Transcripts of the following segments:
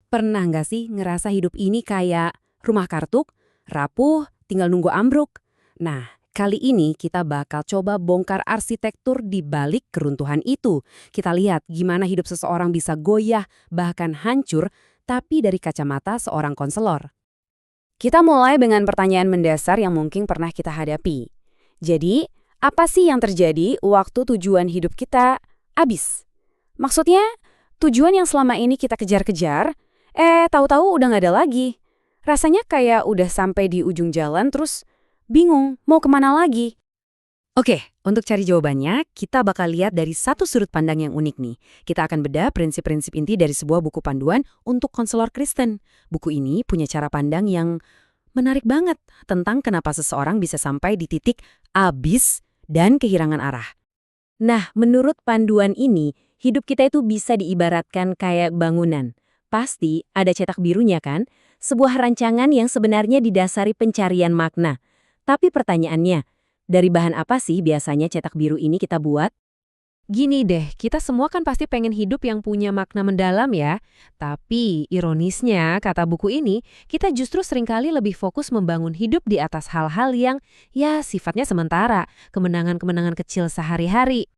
Pernah nggak sih ngerasa hidup ini kayak rumah kartuk, rapuh, tinggal nunggu ambruk? Nah, kali ini kita bakal coba bongkar arsitektur di balik keruntuhan itu. Kita lihat gimana hidup seseorang bisa goyah, bahkan hancur, tapi dari kacamata seorang konselor. Kita mulai dengan pertanyaan mendasar yang mungkin pernah kita hadapi. Jadi, apa sih yang terjadi waktu tujuan hidup kita habis? Maksudnya, tujuan yang selama ini kita kejar-kejar, tahu-tahu udah nggak ada lagi. Rasanya kayak udah sampai di ujung jalan terus bingung mau kemana lagi. Oke, untuk cari jawabannya, kita bakal lihat dari satu sudut pandang yang unik nih. Kita akan bedah prinsip-prinsip inti dari sebuah buku panduan untuk konselor Kristen. Buku ini punya cara pandang yang menarik banget tentang kenapa seseorang bisa sampai di titik abis dan kehilangan arah. Nah, menurut panduan ini, hidup kita itu bisa diibaratkan kayak bangunan. Pasti ada cetak birunya kan? Sebuah rancangan yang sebenarnya didasari pencarian makna. Tapi pertanyaannya, dari bahan apa sih biasanya cetak biru ini kita buat? Gini deh, kita semua kan pasti pengen hidup yang punya makna mendalam ya. Tapi ironisnya, kata buku ini, kita justru seringkali lebih fokus membangun hidup di atas hal-hal yang ya sifatnya sementara, kemenangan-kemenangan kecil sehari-hari.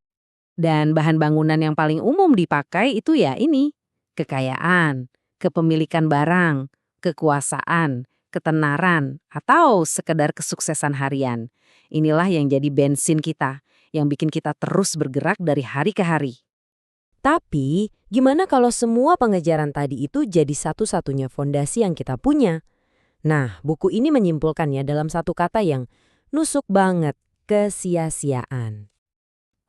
Dan bahan bangunan yang paling umum dipakai itu ya ini, kekayaan, kepemilikan barang, kekuasaan, ketenaran, atau sekedar kesuksesan harian. Inilah yang jadi bensin kita, yang bikin kita terus bergerak dari hari ke hari. Tapi, gimana kalau semua pengejaran tadi itu jadi satu-satunya fondasi yang kita punya? Nah, buku ini menyimpulkannya dalam satu kata yang nusuk banget, kesia-siaan.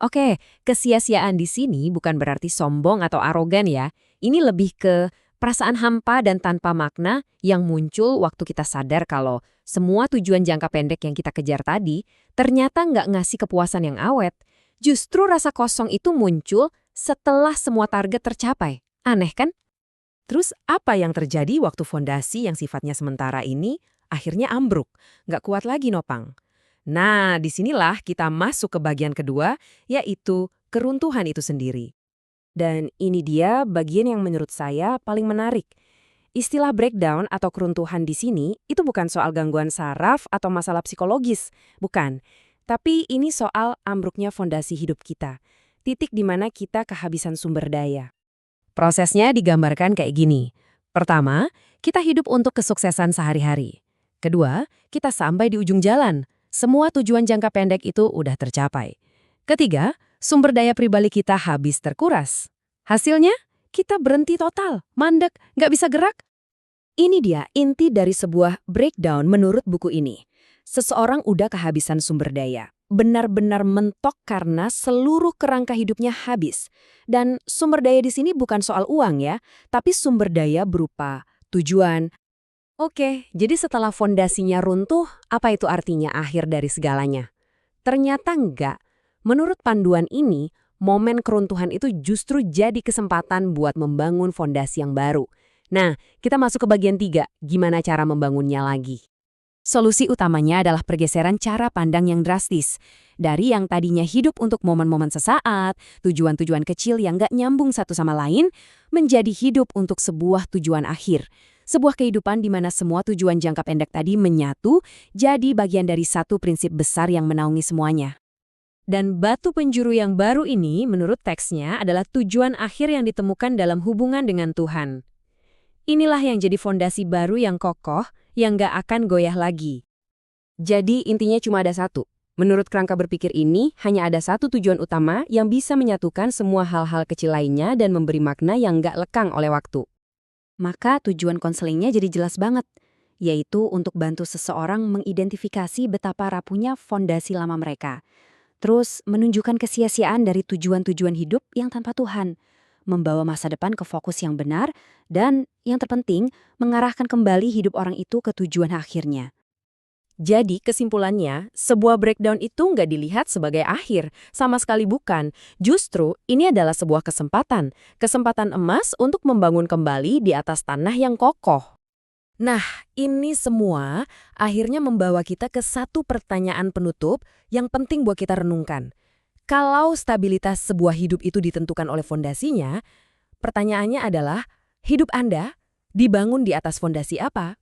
Oke, kesia-siaan di sini bukan berarti sombong atau arogan ya. Ini lebih ke perasaan hampa dan tanpa makna yang muncul waktu kita sadar kalau semua tujuan jangka pendek yang kita kejar tadi ternyata nggak ngasih kepuasan yang awet. Justru rasa kosong itu muncul setelah semua target tercapai. Aneh kan? Terus apa yang terjadi waktu fondasi yang sifatnya sementara ini akhirnya ambruk, nggak kuat lagi nopang? Nah, disinilah kita masuk ke bagian kedua, yaitu keruntuhan itu sendiri. Dan ini dia bagian yang menurut saya paling menarik. Istilah breakdown atau keruntuhan di sini itu bukan soal gangguan saraf atau masalah psikologis, bukan. Tapi ini soal ambruknya fondasi hidup kita, titik di mana kita kehabisan sumber daya. Prosesnya digambarkan kayak gini. Pertama, kita hidup untuk kesuksesan sehari-hari. Kedua, kita sampai di ujung jalan. Semua tujuan jangka pendek itu udah tercapai. Ketiga, sumber daya pribadi kita habis terkuras. Hasilnya, kita berhenti total, mandek, nggak bisa gerak. Ini dia inti dari sebuah breakdown menurut buku ini. Seseorang udah kehabisan sumber daya, benar-benar mentok karena seluruh kerangka hidupnya habis. Dan sumber daya di sini bukan soal uang ya, tapi sumber daya berupa tujuan. Oke, jadi setelah fondasinya runtuh, apa itu artinya akhir dari segalanya? Ternyata enggak. Menurut panduan ini, momen keruntuhan itu justru jadi kesempatan buat membangun fondasi yang baru. Nah, kita masuk ke bagian 3, gimana cara membangunnya lagi. Solusi utamanya adalah pergeseran cara pandang yang drastis. Dari yang tadinya hidup untuk momen-momen sesaat, tujuan-tujuan kecil yang nggak nyambung satu sama lain, menjadi hidup untuk sebuah tujuan akhir. Sebuah kehidupan di mana semua tujuan jangka pendek tadi menyatu, jadi bagian dari satu prinsip besar yang menaungi semuanya. Dan batu penjuru yang baru ini, menurut teksnya, adalah tujuan akhir yang ditemukan dalam hubungan dengan Tuhan. Inilah yang jadi fondasi baru yang kokoh, yang nggak akan goyah lagi. Jadi intinya cuma ada satu. Menurut kerangka berpikir ini, hanya ada satu tujuan utama yang bisa menyatukan semua hal-hal kecil lainnya dan memberi makna yang nggak lekang oleh waktu. Maka tujuan konselingnya jadi jelas banget, yaitu untuk bantu seseorang mengidentifikasi betapa rapuhnya fondasi lama mereka. Terus menunjukkan kesia-siaan dari tujuan-tujuan hidup yang tanpa Tuhan, membawa masa depan ke fokus yang benar, dan yang terpenting, mengarahkan kembali hidup orang itu ke tujuan akhirnya. Jadi kesimpulannya, sebuah breakdown itu nggak dilihat sebagai akhir, sama sekali bukan. Justru ini adalah sebuah kesempatan emas untuk membangun kembali di atas tanah yang kokoh. Nah, ini semua akhirnya membawa kita ke satu pertanyaan penutup yang penting buat kita renungkan. Kalau stabilitas sebuah hidup itu ditentukan oleh fondasinya, pertanyaannya adalah, hidup Anda Dibangun di atas fondasi apa?